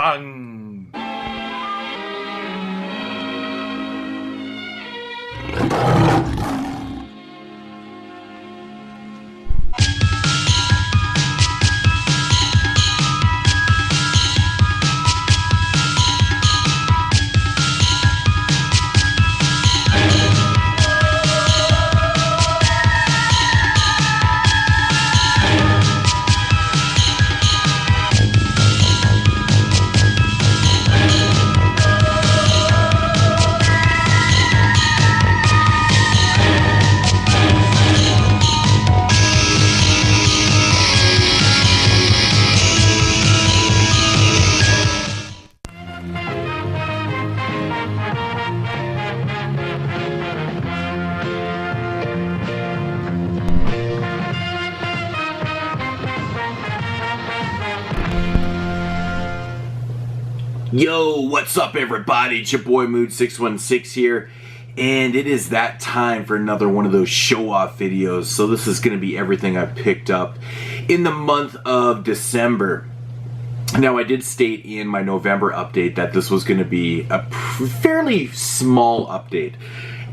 Bang! Yo, what's up everybody? It's your boy Mood616 here, and it is that time for another one of those show-off videos. So this is going to be everything I picked up in the month of December. Now, I did state in my November update that this was going to be a fairly small update.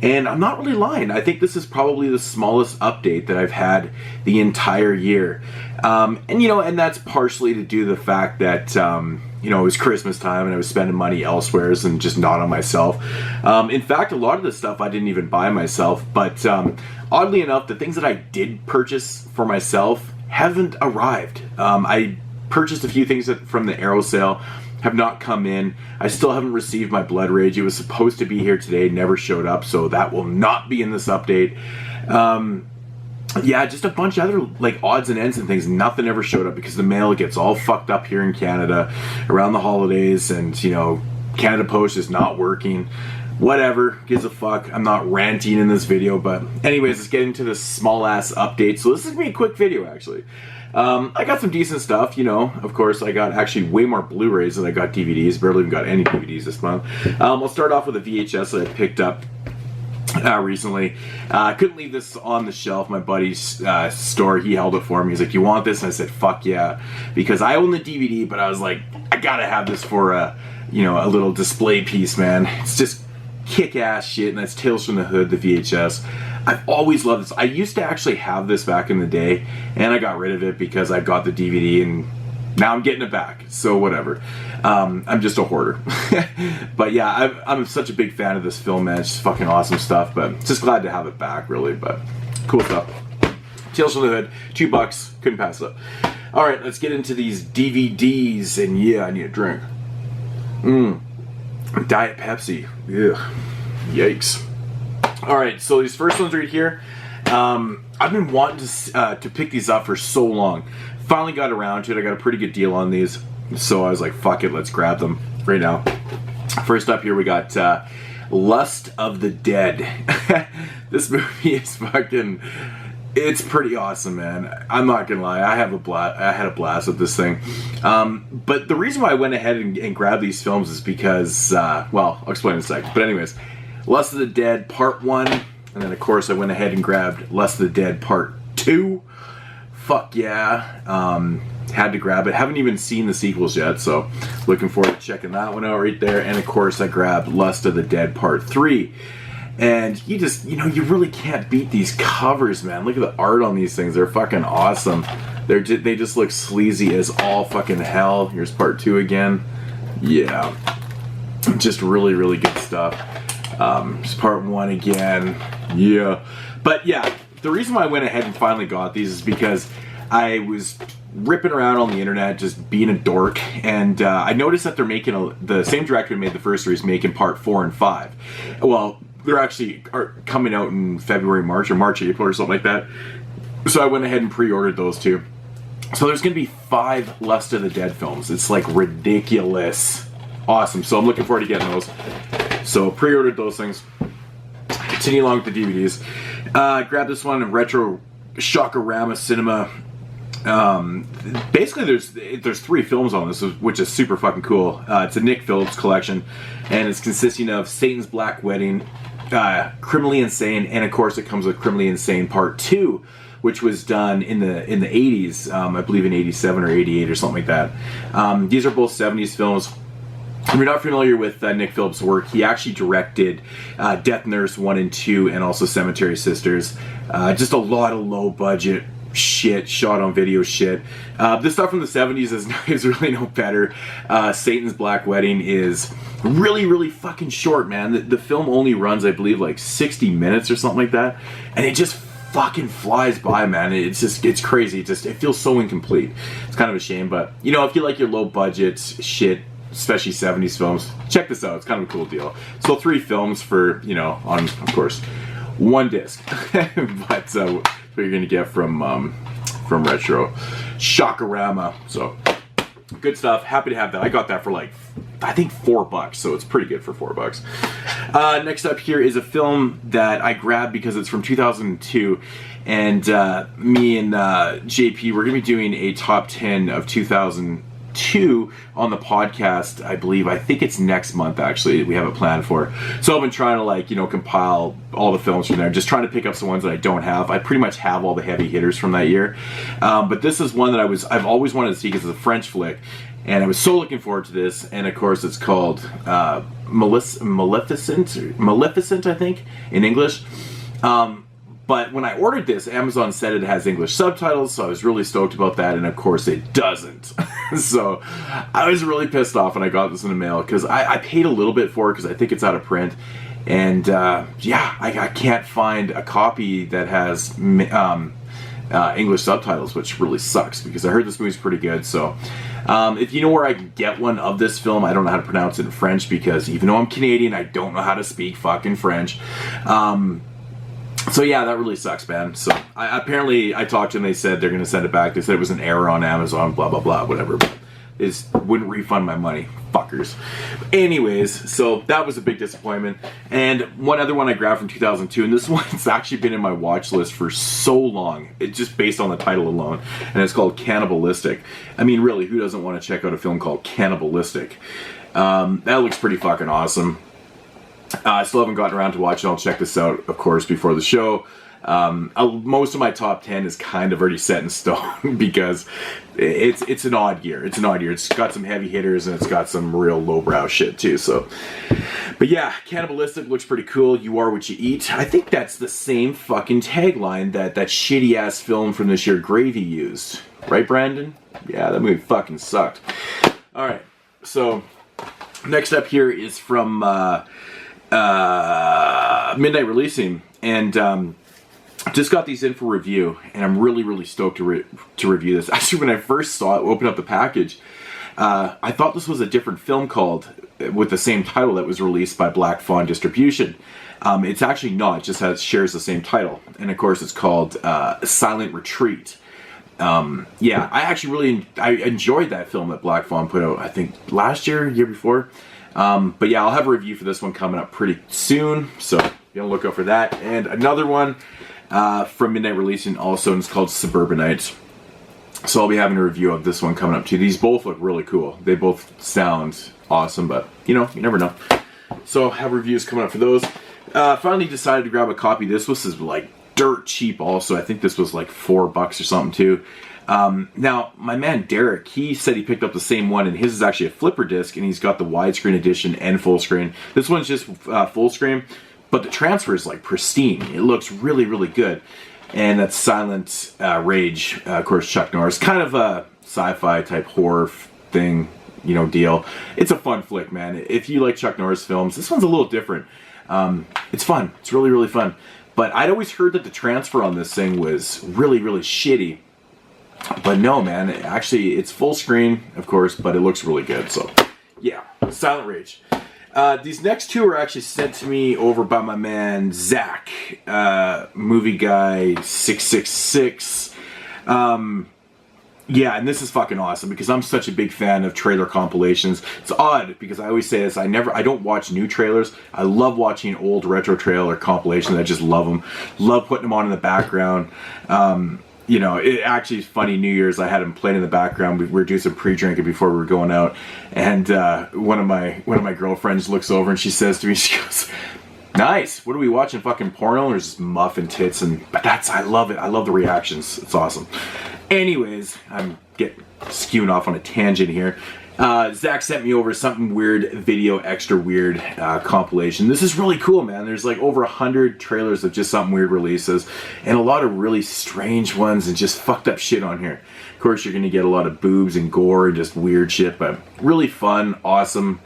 And I'm not really lying. I think this is probably the smallest update that I've had the entire year. And that's partially to do the fact that, it was Christmas time and I was spending money elsewhere and just not on myself. In fact, a lot of the stuff I didn't even buy myself. But oddly enough, the things that I did purchase for myself haven't arrived. I purchased a few things from the Arrow sale. Have not come in. I still haven't received my Blood Rage. It was supposed to be here today, never showed up, so that will not be in this update. Yeah, just a bunch of other odds and ends and things. Nothing ever showed up because the mail gets all fucked up here in Canada around the holidays, and Canada Post is not working. Whatever, gives a fuck. I'm not ranting in this video, but anyways, let's get into this small ass update. So this is gonna be a quick video actually. I got some decent stuff, of course. I got actually way more Blu-rays than I got DVDs. Barely even got any DVDs this month. I'll start off with a VHS that I picked up recently. I couldn't leave this on the shelf. My buddy's store, he held it for me. He's like, "You want this?" And I said, "Fuck yeah," because I own the DVD, but I was like, I gotta have this for a little display piece, man. It's just kick-ass shit, and that's Tales from the Hood, the VHS. I've always loved this. I used to actually have this back in the day, and I got rid of it because I got the DVD, and now I'm getting it back. So whatever. I'm just a hoarder. But yeah, I'm such a big fan of this film, man. It's just fucking awesome stuff, but just glad to have it back, really. But cool stuff. Tales from the Hood, $2. Couldn't pass it up. All right, let's get into these DVDs, and yeah, I need a drink. Diet Pepsi. Ugh. Yikes. Alright, so these first ones right here, I've been wanting to pick these up for so long. Finally got around to it. I got a pretty good deal on these, so I was like, fuck it, let's grab them right now. First up here we got Lust of the Dead. This movie is fucking... It's pretty awesome, man. I'm not gonna lie. I had a blast with this thing. But the reason why I went ahead and grabbed these films is because, well, I'll explain in a sec. But anyways, Lust of the Dead Part 1, and then of course I went ahead and grabbed Lust of the Dead Part 2. Fuck yeah. Had to grab it. Haven't even seen the sequels yet, so looking forward to checking that one out right there. And of course I grabbed Lust of the Dead Part 3. And you just, you really can't beat these covers, man. Look at the art on these things. They're fucking awesome. They just look sleazy as all fucking hell. Here's Part 2 again. Yeah. Just really, really good stuff. It's Part 1 again. Yeah. But yeah, the reason why I went ahead and finally got these is because I was ripping around on the internet, just being a dork, and I noticed that they're making the same director who made the first three is making Part 4 and 5. Well, they're actually coming out in February, March, April, or something like that. So I went ahead and pre-ordered those two. So there's going to be 5 Lust of the Dead films. It's like ridiculous. Awesome. So I'm looking forward to getting those. So pre-ordered those things. Continue along with the DVDs. Grab this one in Retro Shockorama Cinema. Basically there's 3 films on this, which is super fucking cool. It's a Nick Phillips collection, and it's consisting of Satan's Black Wedding, Criminally Insane, and of course it comes with Criminally Insane Part 2, which was done in the 80s, I believe in 87 or 88 or something like that. These are both 70s films. If you're not familiar with Nick Phillips' work, he actually directed Death Nurse 1 and 2 and also Cemetery Sisters. Just a lot of low budget shit, shot on video shit. This stuff from the 70s is really no better. Satan's Black Wedding is really fucking short, man. The film only runs, I believe, like 60 minutes or something like that, and it just fucking flies by, man. It's crazy. It feels so incomplete. It's kind of a shame, but you know, if you like your low budget shit, especially 70s films, check this out. It's kind of a cool deal. So 3 films for, you know, on, of course, 1 disc. But what you're gonna get from Retro Shockorama. So good stuff. Happy to have that. I got that for like, I think $4, so it's pretty good for $4. Next up here is a film that I grabbed because it's from 2002, and me and JP, we're gonna be doing a top 10 of 2002 on the podcast, I believe. I think it's next month, actually, we have it planned for. So I've been trying to, like, you know, compile all the films from there, just trying to pick up some ones that I don't have. I pretty much have all the heavy hitters from that year, but this is one that I've always wanted to see because it's a French flick, and I was so looking forward to this. And of course it's called Maleficent, I think, in English. But when I ordered this, Amazon said it has English subtitles, so I was really stoked about that, and of course it doesn't. So I was really pissed off when I got this in the mail, because I paid a little bit for it because I think it's out of print. And yeah, I can't find a copy that has English subtitles, which really sucks, because I heard this movie's pretty good. So if you know where I can get one of this film, I don't know how to pronounce it in French, because even though I'm Canadian, I don't know how to speak fucking French. So yeah, that really sucks, man. So apparently I talked to them, they said they're going to send it back. They said it was an error on Amazon, blah, blah, blah, whatever. But they wouldn't refund my money. Fuckers. Anyways, so that was a big disappointment. And one other one I grabbed from 2002, and this one's actually been in my watch list for so long, it's just based on the title alone, and it's called Cannibalistic. I mean, really, who doesn't want to check out a film called Cannibalistic? That looks pretty fucking awesome. I still haven't gotten around to watching. I'll check this out, of course, before the show. Most of my top 10 is kind of already set in stone because it's an odd year. It's an odd year. It's got some heavy hitters and it's got some real lowbrow shit too. So, but yeah, Cannibalistic looks pretty cool. You are what you eat. I think that's the same fucking tagline that shitty ass film from this year, Gravy, used. Right, Brandon? Yeah, that movie fucking sucked. All right, so next up here is from Midnight Releasing, and just got these in for review, and I'm really stoked to review this. Actually, when I first saw it, open up the package, I thought this was a different film called with the same title that was released by Black Fawn Distribution. It's actually not. It just shares the same title, and of course, it's called Silent Retreat. Yeah, I actually I enjoyed that film that Black Fawn put out, I think last year, year before. But yeah, I'll have a review for this one coming up pretty soon, so be on the lookout for that. And another one from Midnight Releasing also, and it's called Suburbanites. So I'll be having a review of this one coming up too. These both look really cool. They both sound awesome, but you know, you never know. So I'll have reviews coming up for those. Finally decided to grab a copy. This was like dirt cheap also. I think this was like $4 or something too. Now, my man Derek, he said he picked up the same one, and his is actually a flipper disc, and he's got the widescreen edition and full screen. This one's just full screen, but the transfer is like pristine. It looks really good. And that's Silent Rage, of course, Chuck Norris. Kind of a sci-fi type horror thing, you know, deal. It's a fun flick, man. If you like Chuck Norris films, this one's a little different. It's fun. It's really fun. But I'd always heard that the transfer on this thing was really shitty. But no, man, actually it's full screen, of course, but it looks really good. So yeah, Silent Rage. These next two are actually sent to me over by my man Zach, Movie Guy 666. Yeah, and this is fucking awesome because I'm such a big fan of trailer compilations. It's odd because I always say this, I don't watch new trailers. I love watching old retro trailer compilations. I just love them. Love putting them on in the background. You know, it actually is funny. New Year's, I had them playing in the background. We were doing some pre-drinking before we were going out, and one of my girlfriends looks over and she says to me, she goes, Nice. What are we watching? Fucking porno or just muffin tits? But I love it. I love the reactions. It's awesome. Anyways, I'm getting skewing off on a tangent here. Zach sent me over Something Weird Video Extra Weird compilation. This is really cool, man. There's like over 100 trailers of just Something Weird releases and a lot of really strange ones and just fucked up shit on here. Of course, you're going to get a lot of boobs and gore and just weird shit, but really fun, awesome.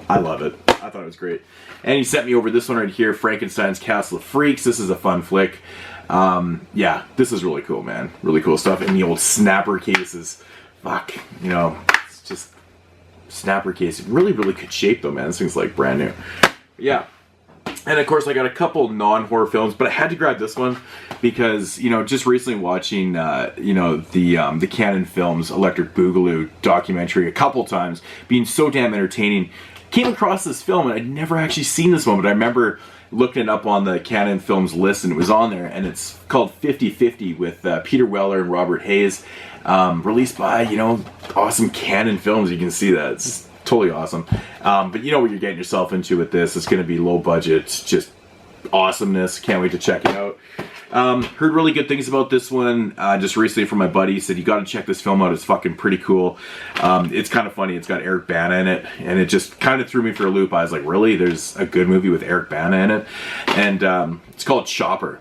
I love it. I thought it was great. And he sent me over this one right here, Frankenstein's Castle of Freaks. This is a fun flick. Yeah, this is really cool, man. Really cool stuff. And the old snapper cases. Fuck, you know, it's just snapper case. Really, really good shape though, man. This thing's like brand new. Yeah. And of course, I got a couple non-horror films, but I had to grab this one because, you know, just recently watching, you know, the Canon Films Electric Boogaloo documentary a couple times, being so damn entertaining, came across this film and I'd never actually seen this one, but I remember looking it up on the Canon Films list and it was on there, and it's called 50/50 with Peter Weller and Robert Hayes, released by, you know, awesome Canon Films. You can see that. It's totally awesome. But you know what you're getting yourself into with this. It's going to be low budget, just awesomeness. Can't wait to check it out. Heard really good things about this one just recently from my buddy. He said, you got to check this film out. It's fucking pretty cool. It's kind of funny. It's got Eric Bana in it, and it just kind of threw me for a loop. I was like, really? There's a good movie with Eric Bana in it? And it's called Chopper.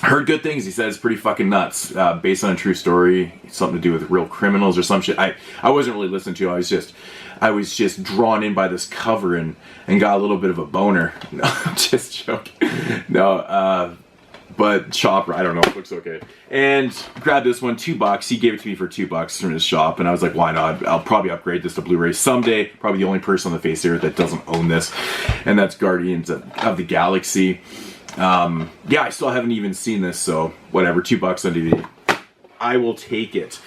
Heard good things. He said it's pretty fucking nuts. Based on a true story, something to do with real criminals or some shit. I wasn't really listening to it. I was just drawn in by this cover and got a little bit of a boner. No, I'm just joking. No, but Chopper, I don't know, it looks okay. And grabbed this one, $2. He gave it to me for $2 from his shop, and I was like, why not? I'll probably upgrade this to Blu-ray someday. Probably the only person on the face of the earth that doesn't own this, and that's Guardians of the Galaxy. Yeah, I still haven't even seen this, so whatever, $2 on DVD. I will take it.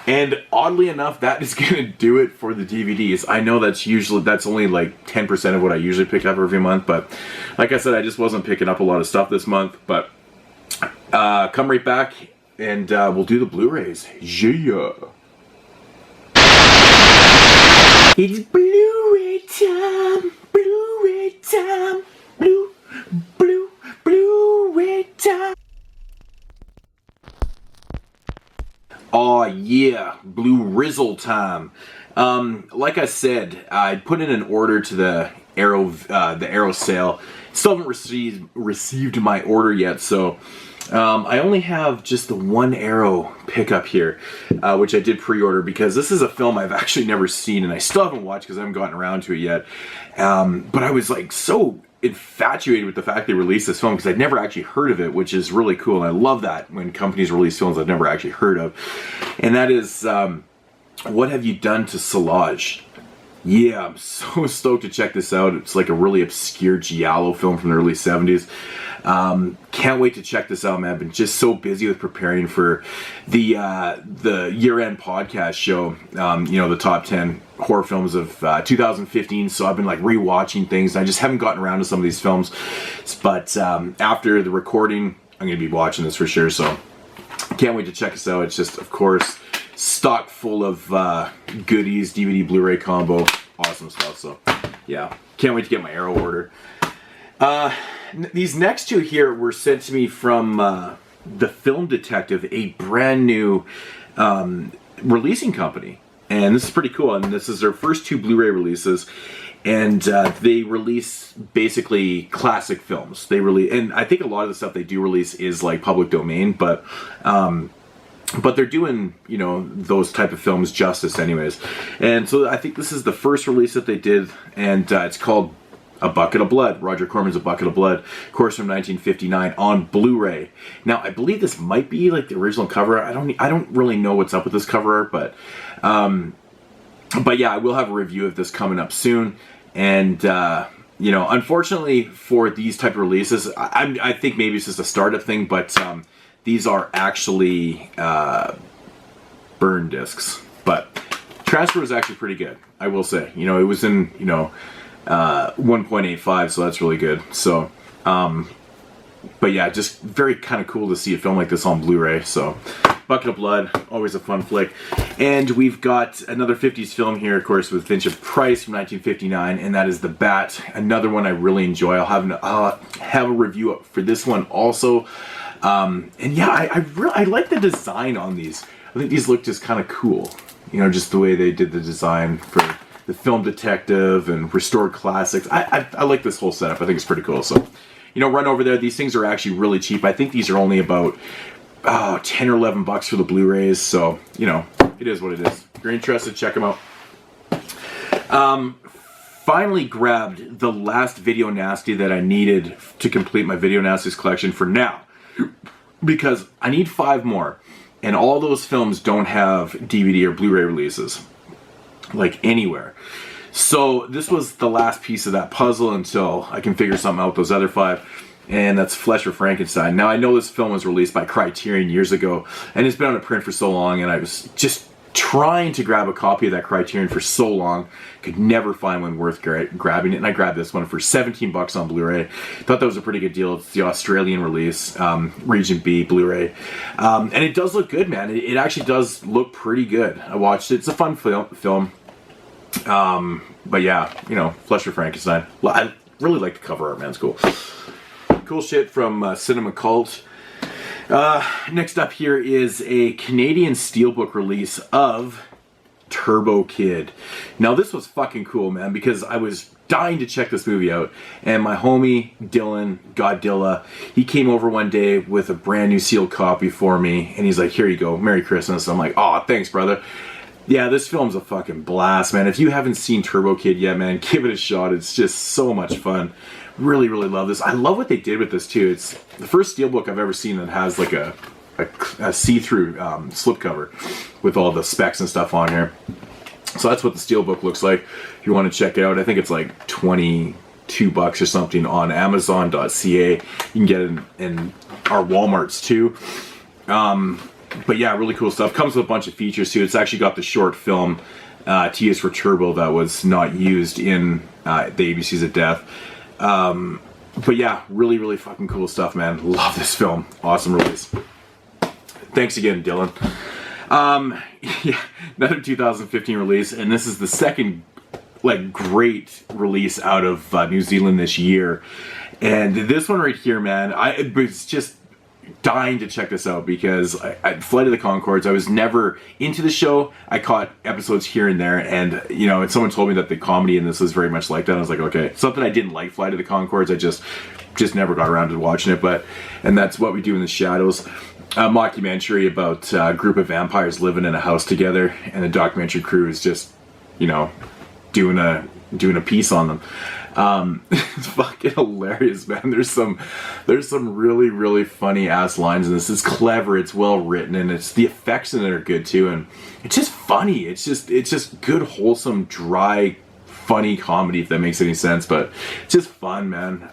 And oddly enough, that is going to do it for the DVDs. I know that's only like 10% of what I usually pick up every month, but like I said, I just wasn't picking up a lot of stuff this month. But come right back and we'll do the Blu-rays. Yeah. It's Blu-ray time. Blu-ray time. Blu-ray time. Oh yeah, Blue-Rizzle time. Like I said, I put in an order to the Arrow sale. Still haven't received my order yet, so I only have just the one Arrow pickup here, which I did pre-order because this is a film I've actually never seen and I still haven't watched because I haven't gotten around to it yet. But I was like so infatuated with the fact they released this film because I'd never actually heard of it, which is really cool, and I love that when companies release films I've never actually heard of. And that is What Have You Done to Solange? Yeah, I'm so stoked to check this out. It's like a really obscure giallo film from the early 70s. Can't wait to check this out, man. I've been just so busy with preparing for the year-end podcast show, you know, the top 10 horror films of 2015, so I've been like rewatching things. I just haven't gotten around to some of these films, but after the recording, I'm going to be watching this for sure, so can't wait to check this out. It's just, of course, stock full of goodies, DVD, Blu-ray combo, awesome stuff, so yeah, can't wait to get my Arrow order. These next two here were sent to me from the Film Detective, a brand new releasing company. And this is pretty cool. And this is their first two Blu-ray releases. And they release basically classic films. And I think a lot of the stuff they do release is like public domain, but they're doing, you know, those type of films justice anyways. And so I think this is the first release that they did, and it's called A Bucket of Blood. Roger Corman's A Bucket of Blood, of course, from 1959 on Blu-ray. Now, I believe this might be like the original cover. I don't really know what's up with this cover art, but yeah, I will have a review of this coming up soon. And you know, unfortunately for these type of releases, I think maybe it's just a startup thing, but these are actually burn discs. But transfer was actually pretty good, I will say. You know, it was in, you know, 1.85, so that's really good. So, but yeah, just very kind of cool to see a film like this on Blu-ray. So, Bucket of Blood, always a fun flick. And we've got another 50s film here, of course, with Vincent Price from 1959, and that is The Bat. Another one I really enjoy. I'll have a review for this one also. And yeah, I like the design on these. I think these look just kind of cool. You know, just the way they did the design for the Film Detective and Restored Classics. I like this whole setup. I think it's pretty cool. So, you know, run over there. These things are actually really cheap. I think these are only about 10 or 11 bucks for the Blu-rays. So, you know, it is what it is. If you're interested, check them out. Finally grabbed the last Video Nasty that I needed to complete my Video Nasties collection for now. Because I need 5 more. And all those films don't have DVD or Blu-ray releases. Like anywhere. So this was the last piece of that puzzle until I can figure something out with those other 5. And that's Flesh or Frankenstein. Now I know this film was released by Criterion years ago. And it's been out of print for so long. And I was just trying to grab a copy of that Criterion for so long. Could never find one worth grabbing it. And I grabbed this one for 17 bucks on Blu-ray. Thought that was a pretty good deal. It's the Australian release. Region B Blu-ray. And it does look good, man. It actually does look pretty good. I watched it. It's a fun film. But yeah, you know, Flesh or Frankenstein. I really like the cover art, man. It's cool. Cool shit from Cinema Cult. Next up here is a Canadian Steelbook release of Turbo Kid. Now this was fucking cool, man, because I was dying to check this movie out, and my homie Dylan Godzilla, he came over one day with a brand new sealed copy for me, and he's like, here you go, Merry Christmas. I'm like, oh, thanks, brother. Yeah, this film's a fucking blast, man. If you haven't seen Turbo Kid yet, man, give it a shot. It's just so much fun. Really, really love this. I love what they did with this, too. It's the first steelbook I've ever seen that has, like, a see-through slipcover with all the specs and stuff on here. So that's what the steelbook looks like. If you want to check it out, I think it's like 22 bucks or something on Amazon.ca. You can get it in our Walmarts, too. But yeah, really cool stuff. Comes with a bunch of features too. It's actually got the short film T is for Turbo that was not used in the ABCs of Death. But yeah, really, really fucking cool stuff, man. Love this film. Awesome release. Thanks again, Dylan. Yeah, another 2015 release, and this is the second like great release out of New Zealand this year. And this one right here, man, I was just dying to check this out because I Flight of the Conchords, I was never into the show. I caught episodes here and there, and you know, and someone told me that the comedy in this was very much like that. I was like, okay, something I didn't like Flight of the Conchords. I just never got around to watching it. And that's What We Do in the Shadows, a mockumentary about a group of vampires living in a house together, and the documentary crew is just, you know, doing a piece on them. It's fucking hilarious, man. There's some really, really funny ass lines in this. It's clever, it's well written, and it's the effects in it are good too, and it's just funny. It's just good, wholesome, dry, funny comedy, if that makes any sense. But it's just fun, man.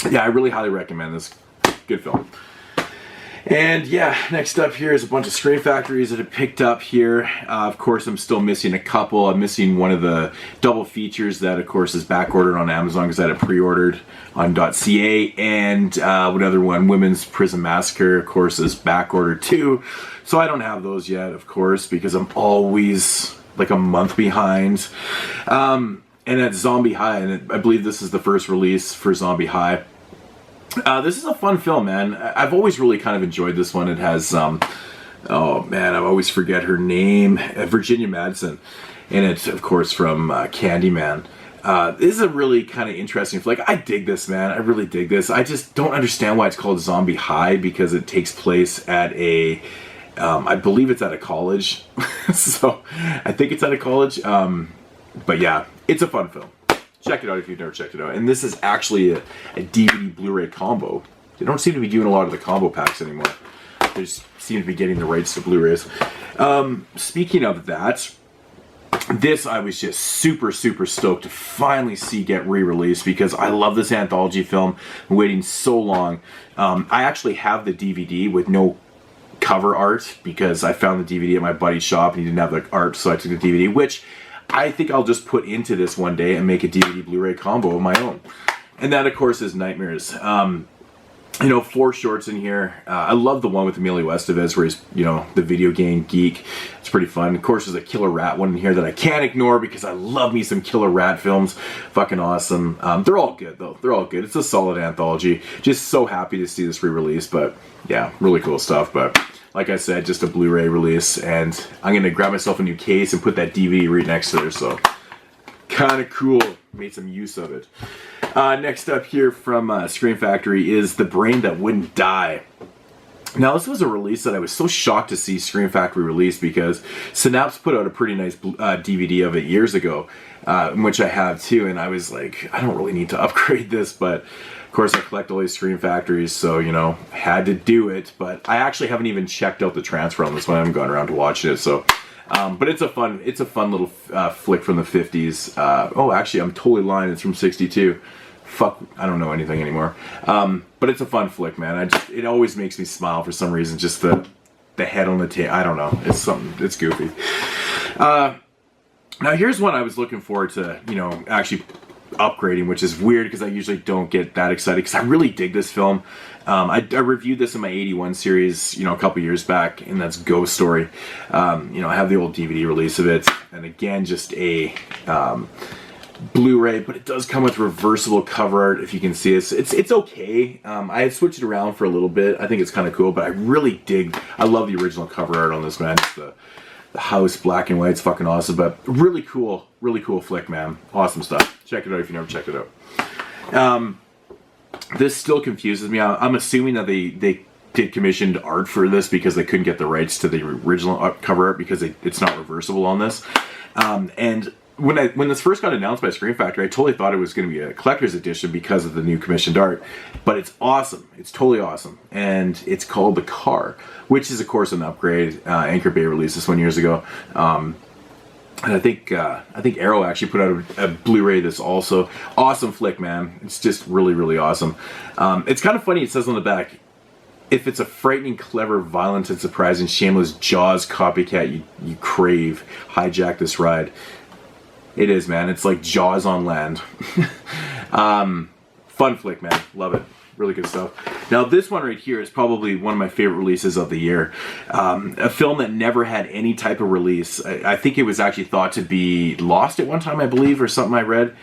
Yeah, I really highly recommend this. Good film. And yeah, next up here is a bunch of Screen Factories that I picked up here. Of course, I'm still missing a couple. I'm missing one of the double features that, of course, is back-ordered on Amazon because I had it pre-ordered on .ca. And another one, Women's Prison Massacre, of course, is back-ordered too. So I don't have those yet, of course, because I'm always like a month behind. And that's Zombie High, and I believe this is the first release for Zombie High. This is a fun film, man. I've always really kind of enjoyed this one. It has, oh man, I always forget her name, Virginia Madsen, in it, of course, from Candyman. This is a really kind of interesting, like, I dig this, man. I really dig this. I just don't understand why it's called Zombie High, because it takes place at a, I believe it's at a college. So, I think it's at a college. But yeah, it's a fun film. Check it out if you've never checked it out. And this is actually a DVD Blu-ray combo. They don't seem to be doing a lot of the combo packs anymore. They just seem to be getting the rights to Blu-rays. Speaking of that, this I was just super, super stoked to finally see get re-released because I love this anthology film. I'm waiting so long. I actually have the DVD with no cover art because I found the DVD at my buddy's shop and he didn't have the art, so I took the DVD, which I think I'll just put into this one day and make a DVD Blu-ray combo of my own. And that, of course, is Nightmares. you know, 4 shorts in here. I love the one with Emilio Estevez where he's, you know, the video game geek. It's pretty fun. Of course, there's a Killer Rat one in here that I can't ignore because I love me some Killer Rat films. Fucking awesome. They're all good, though. They're all good. It's a solid anthology. Just so happy to see this re-release, but yeah, really cool stuff. But like I said, just a Blu-ray release, and I'm going to grab myself a new case and put that DVD right next to there, so kind of cool. Made some use of it. Next up here from Scream Factory is The Brain That Wouldn't Die. Now, this was a release that I was so shocked to see Scream Factory release because Synapse put out a pretty nice DVD of it years ago, which I have too, and I was like, I don't really need to upgrade this, but of course I collect all these Scream Factories, so, you know, had to do it, but I actually haven't even checked out the transfer on this one. I haven't gone around to watch it, so... but it's a fun little flick from the 50s. Oh, actually, I'm totally lying. It's from 62. Fuck, I don't know anything anymore. But it's a fun flick, man. It always makes me smile for some reason. Just the head on the tail. I don't know. It's something. It's goofy. Now here's one I was looking forward to, you know, actually upgrading, which is weird because I usually don't get that excited because I really dig this film. I reviewed this in my 81 series, you know, a couple years back, and that's Ghost Story. You know, I have the old DVD release of it, and again, just a Blu-ray, but it does come with reversible cover art, if you can see it. It's okay. I had switched it around for a little bit. I think it's kind of cool, but I really I love the original cover art on this, man. Just the house, black and white, it's fucking awesome, but really cool flick, man. Awesome stuff. Check it out if you never checked it out. This still confuses me. I'm assuming that they did commissioned art for this because they couldn't get the rights to the original cover art because it's not reversible on this. And when this first got announced by Scream Factory, I totally thought it was going to be a collector's edition because of the new commissioned art. But it's awesome. It's totally awesome. And it's called The Car, which is, of course, an upgrade. Anchor Bay released this one years ago. And I think Arrow actually put out a Blu-ray of this also. Awesome flick, man. It's just really, really awesome. It's kind of funny. It says on the back, if it's a frightening, clever, violent, and surprising, shameless Jaws copycat you crave, hijack this ride. It is, man. It's like Jaws on land. Fun flick, man. Love it. Really good stuff. Now, this one right here is probably one of my favorite releases of the year. A film that never had any type of release. I think it was actually thought to be lost at one time, I believe, or something I read.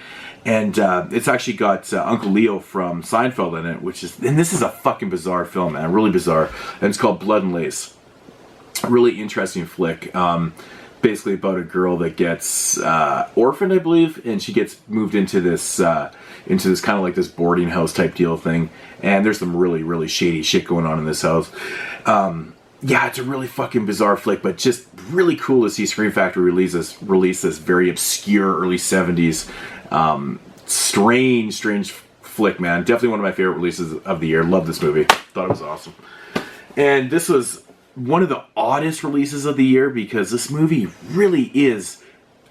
And it's actually got Uncle Leo from Seinfeld in it, and this is a fucking bizarre film, man. Really bizarre. And it's called Blood and Lace. Really interesting flick. Basically about a girl that gets orphaned, I believe, and she gets moved into this kind of like this boarding house type deal thing, and there's some really, really shady shit going on in this house. Yeah, it's a really fucking bizarre flick, but just really cool to see Scream Factory release this very obscure early 70s strange flick, man. Definitely one of my favorite releases of the year. Love this movie. Thought it was awesome. And this was one of the oddest releases of the year because this movie really is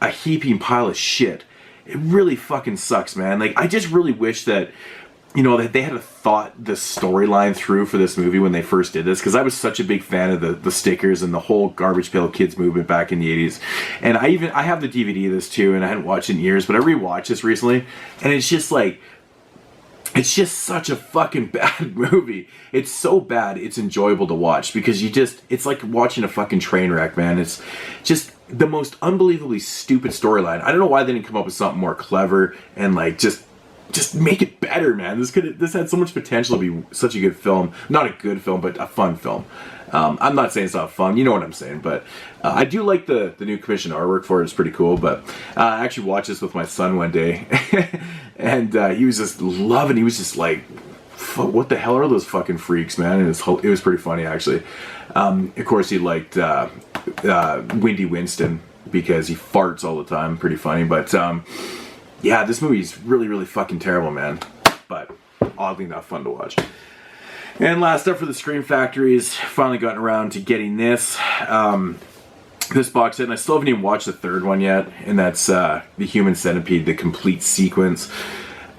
a heaping pile of shit. It really fucking sucks, man. Like, I just really wish that, you know, that they had thought the storyline through for this movie when they first did this, because I was such a big fan of the stickers and the whole Garbage Pail Kids movement back in the 80s. And I have the DVD of this too, and I hadn't watched it in years, but I rewatched this recently, and it's just like, it's just such a fucking bad movie. It's so bad, it's enjoyable to watch because it's like watching a fucking train wreck, man. It's just the most unbelievably stupid storyline. I don't know why they didn't come up with something more clever and like just make it better, man. This had so much potential to be such a good film. Not a good film, but a fun film. I'm not saying it's not fun, you know what I'm saying, but I do like the new commissioned artwork for it. It's pretty cool, but I actually watched this with my son one day, and he was just loving it. He was just like, what the hell are those fucking freaks, man? And it was pretty funny, actually. Of course, he liked Windy Winston because he farts all the time. Pretty funny, but yeah, this movie's really, really fucking terrible, man, but oddly enough fun to watch. And last up for the Scream Factories, finally gotten around to getting this box set, and I still haven't even watched the third one yet, and that's the Human Centipede, the complete sequence.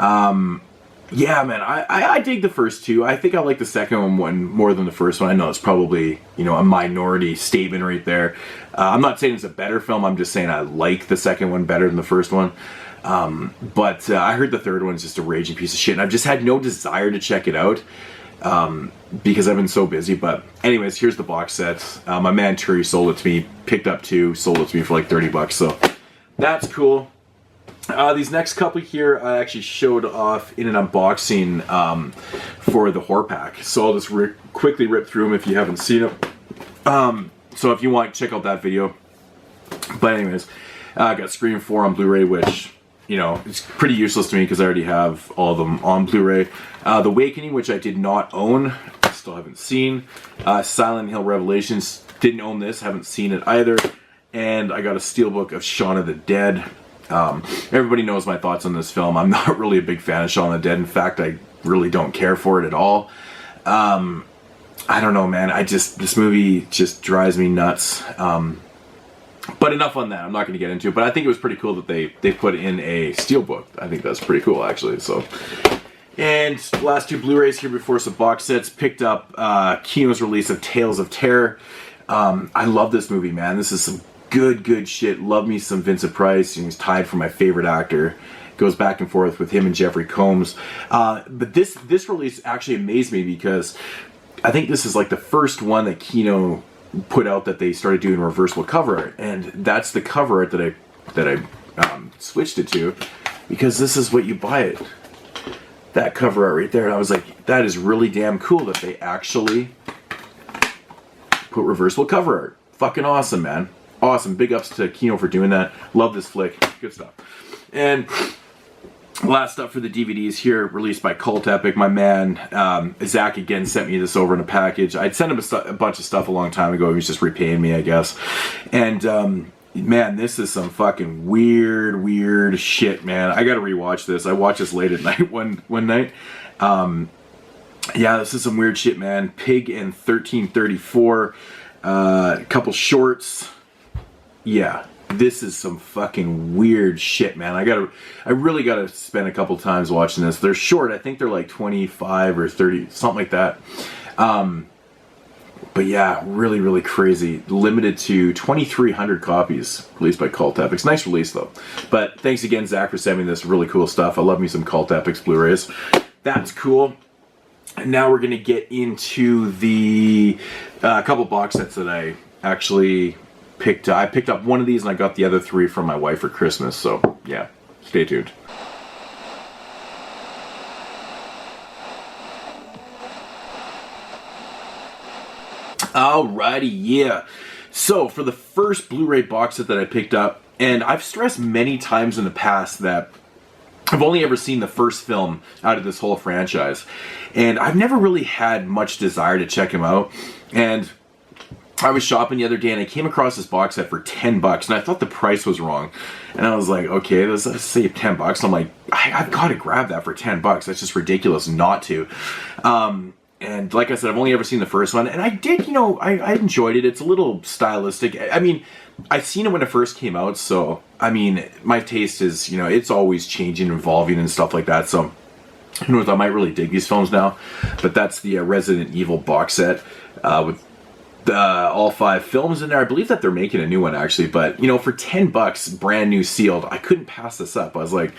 Yeah, man, I dig the first two. I think I like the second one more than the first one. I know it's probably, you know, a minority statement right there. I'm not saying it's a better film, I'm just saying I like the second one better than the first one. But I heard the third one's just a raging piece of shit, and I've just had no desire to check it out. because I've been so busy. But anyways, here's the box set. My man Turi sold it to me, picked up 2, sold it to me for like 30 bucks. So that's cool. These next couple here I actually showed off in an unboxing for the horror pack. So I'll just quickly rip through them if you haven't seen them. So if you want, check out that video. But anyways, I got Scream 4 on Blu-ray, which, you know, it's pretty useless to me because I already have all of them on Blu-ray. The Awakening, which I did not own, I still haven't seen. Silent Hill Revelations, didn't own this, haven't seen it either. And I got a steelbook of Shaun of the Dead. Everybody knows my thoughts on this film. I'm not really a big fan of Shaun of the Dead. In fact, I really don't care for it at all. I don't know, man. This movie just drives me nuts. But enough on that. I'm not going to get into it. But I think it was pretty cool that they put in a steelbook. I think that's pretty cool, actually. So, and last 2 Blu-rays here before some box sets. Picked up Kino's release of Tales of Terror. I love this movie, man. This is some good shit. Love me some Vincent Price. He's tied for my favorite actor. Goes back and forth with him and Jeffrey Combs. But this release actually amazed me because I think this is like the first one that Kino put out that they started doing reversible cover art, and that's the cover art that I switched it to, because this is what you buy it. That cover art right there, and I was like, that is really damn cool that they actually put reversible cover art. Fucking awesome, man. Awesome. Big ups to Kino for doing that. Love this flick. Good stuff. And last up for the DVDs here, released by Cult Epic. My man, Zach, again sent me this over in a package. I'd sent him a bunch of stuff a long time ago. He was just repaying me, I guess. And, man, this is some fucking weird shit, man. I gotta rewatch this. I watched this late at night one night. Yeah, this is some weird shit, man. Pig and 1334. A couple shorts. Yeah. This is some fucking weird shit, man. I really gotta spend a couple times watching this. They're short. I think they're like 25 or 30, something like that. But yeah, really crazy. Limited to 2,300 copies, released by Cult Epics. Nice release though. But thanks again, Zach, for sending me this really cool stuff. I love me some Cult Epics Blu-rays. That's cool. And now we're gonna get into the couple box sets that I actually picked up one of these, and I got the other 3 from my wife for Christmas. So yeah, stay tuned. Alrighty, yeah. So for the first Blu-ray box set that I picked up, and I've stressed many times in the past that I've only ever seen the first film out of this whole franchise, and I've never really had much desire to check him out. And I was shopping the other day and I came across this box set for 10 bucks, and I thought the price was wrong. And I was like, okay, let's save 10 bucks. I'm like, I've got to grab that for 10 bucks. That's just ridiculous not to. And like I said, I've only ever seen the first one, and I did, you know, I enjoyed it. It's a little stylistic. I mean, I've seen it when it first came out, so, I mean, my taste is, you know, it's always changing, evolving, and stuff like that, so who knows, I might really dig these films now. But that's the Resident Evil box set with all 5 films in there. I believe that they're making a new one, actually, but, you know, for 10 bucks, brand new sealed, I couldn't pass this up. I was like,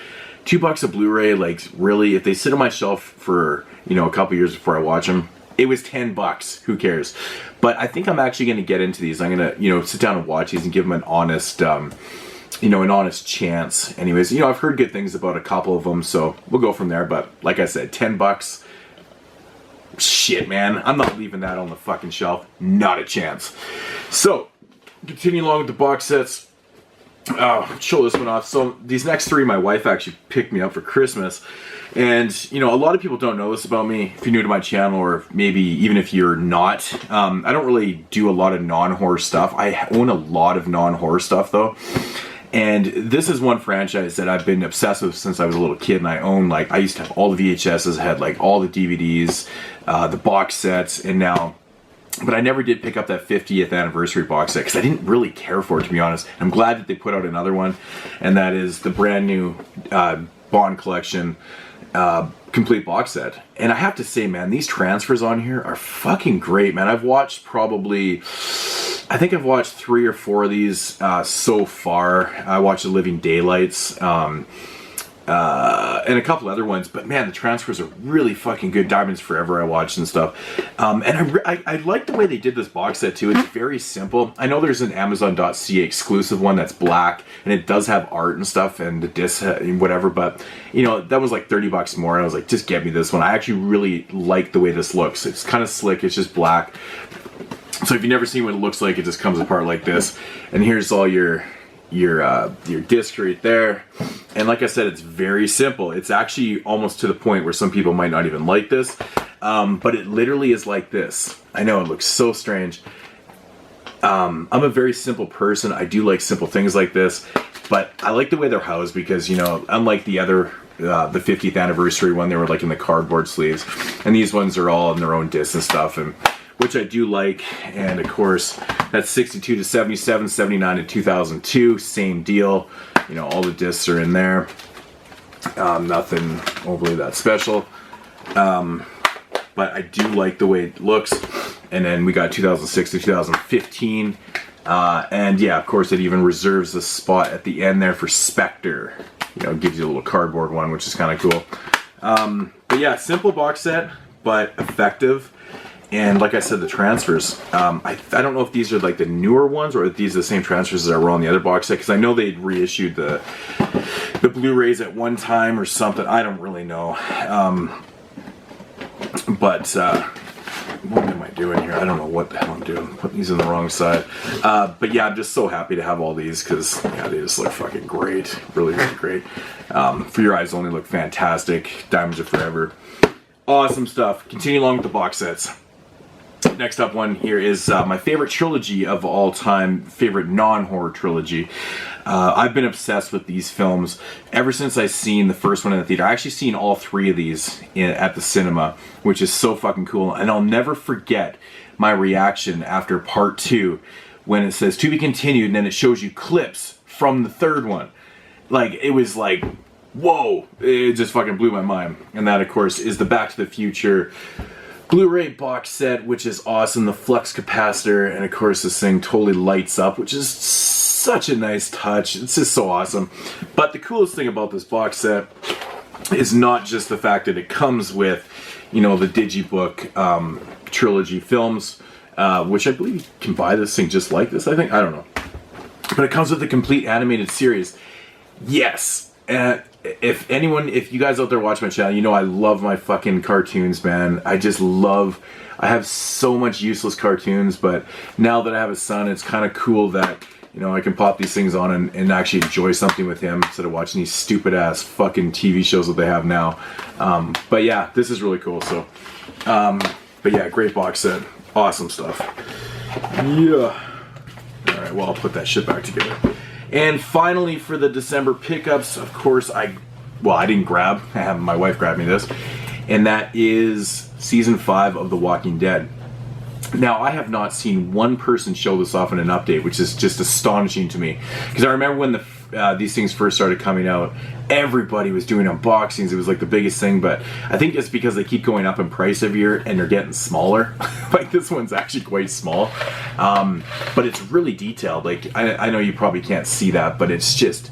$2 a Blu-ray, like, really, if they sit on my shelf for, you know, a couple years before I watch them, it was 10 bucks. Who cares? But I think I'm actually going to get into these. I'm going to, you know, sit down and watch these and give them an honest, you know, an honest chance. Anyways, you know, I've heard good things about a couple of them, so we'll go from there. But like I said, 10 bucks. Shit, man. I'm not leaving that on the fucking shelf. Not a chance. So, continue along with the box sets. Show this one off. So these next 3 my wife actually picked me up for Christmas, and you know, a lot of people don't know this about me if you're new to my channel, or maybe even if you're not. I don't really do a lot of non-horror stuff. I own a lot of non-horror stuff though, and this is one franchise that I've been obsessed with since I was a little kid, and I own, like, I used to have all the VHSs, I had like all the DVDs, the box sets, and now, but I never did pick up that 50th anniversary box set because I didn't really care for it, to be honest. I'm glad that they put out another one, and that is the brand new Bond Collection complete box set. And I have to say, man, these transfers on here are fucking great, man. I've watched probably, I think I've watched 3 or 4 of these so far. I watched The Living Daylights. and a couple other ones, but man, the transfers are really fucking good. Diamonds Forever I watched and stuff, and I like the way they did this box set too. It's very simple. I know there's an Amazon.ca exclusive one that's black, and it does have art and stuff, and the disc and whatever, but you know, that was like 30 bucks more, and I was like, just get me this one. I actually really like the way this looks. It's kind of slick, it's just black. So if you've never seen what it looks like, it just comes apart like this, and here's all your disc right there. And like I said, it's very simple. It's actually almost to the point where some people might not even like this, but it literally is like this. I know it looks so strange. I'm a very simple person. I do like simple things like this, but I like the way they're housed because, you know, unlike the other the 50th anniversary one, they were like in the cardboard sleeves, and these ones are all in their own discs and stuff, and which I do like. And of course, that's 62 to 77, 79 to 2002, same deal. You know, all the discs are in there. Nothing overly that special. But I do like the way it looks. And then we got 2006 to 2015. And yeah, of course, it even reserves the spot at the end there for Spectre. You know, it gives you a little cardboard one, which is kind of cool. But yeah, simple box set, but effective. And like I said, the transfers, I don't know if these are like the newer ones or if these are the same transfers that were on the other box set, because I know they'd reissued the Blu-rays at one time or something. I don't really know. But what am I doing here? I don't know what the hell I'm doing. Putting these on the wrong side. But yeah, I'm just so happy to have all these because yeah, they just look fucking great. Really, really great. For Your Eyes Only look fantastic. Diamonds Are Forever. Awesome stuff. Continue along with the box sets. Next up one here is my favorite trilogy of all time, favorite non-horror trilogy. I've been obsessed with these films ever since I seen the first one in the theater. I actually seen all three of these at the cinema, which is so fucking cool. And I'll never forget my reaction after part 2 when it says to be continued and then it shows you clips from the third one. Like, it was like, whoa, it just fucking blew my mind. And that, of course, is the Back to the Future Blu-ray box set, which is awesome. The flux capacitor, and of course this thing totally lights up, which is such a nice touch. It's just so awesome. But the coolest thing about this box set is not just the fact that it comes with, you know, the Digibook trilogy films, which I believe you can buy this thing just like this, I think. I don't know. But it comes with the complete animated series. Yes. If you guys out there watch my channel, you know I love my fucking cartoons, man. I have so much useless cartoons, but now that I have a son, it's kind of cool that, you know, I can pop these things on and actually enjoy something with him instead of watching these stupid ass fucking TV shows that they have now. But yeah, this is really cool. So, but yeah, great box set. Awesome stuff. Yeah. All right, well, I'll put that shit back together. And finally, for the December pickups, of course, I didn't grab. I have my wife grab me this, and that is season 5 of The Walking Dead. Now, I have not seen one person show this off in an update, which is just astonishing to me. Because I remember when these things first started coming out, everybody was doing unboxings. It was like the biggest thing, but I think it's because they keep going up in price every year and they're getting smaller. Like, this one's actually quite small, but it's really detailed. Like, I know you probably can't see that, but it's just,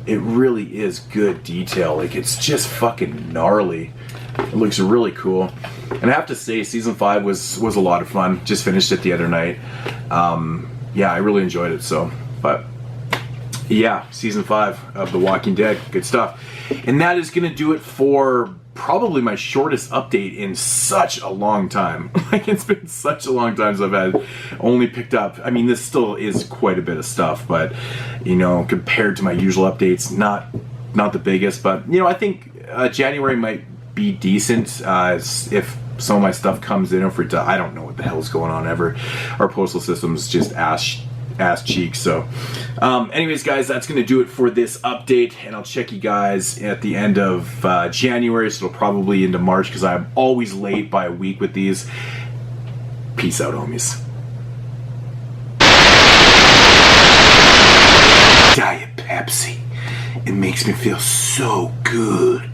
it really is good detail. Like, it's just fucking gnarly. It looks really cool. And I have to say, season 5 was a lot of fun. Just finished it the other night. Yeah, I really enjoyed it. So, but yeah, season 5 of The Walking Dead, good stuff. And that is gonna do it for probably my shortest update in such a long time. Like, it's been such a long time since I've only picked up. I mean, this still is quite a bit of stuff, but you know, compared to my usual updates, not the biggest. But you know, I think January might be decent if some of my stuff comes in. If I don't know what the hell's going on ever. Our postal system's just ass cheeks. So anyways, guys, that's gonna do it for this update, and I'll check you guys at the end of January, so it'll probably into March because I'm always late by a week with these. Peace out, homies. Diet Pepsi, it makes me feel so good.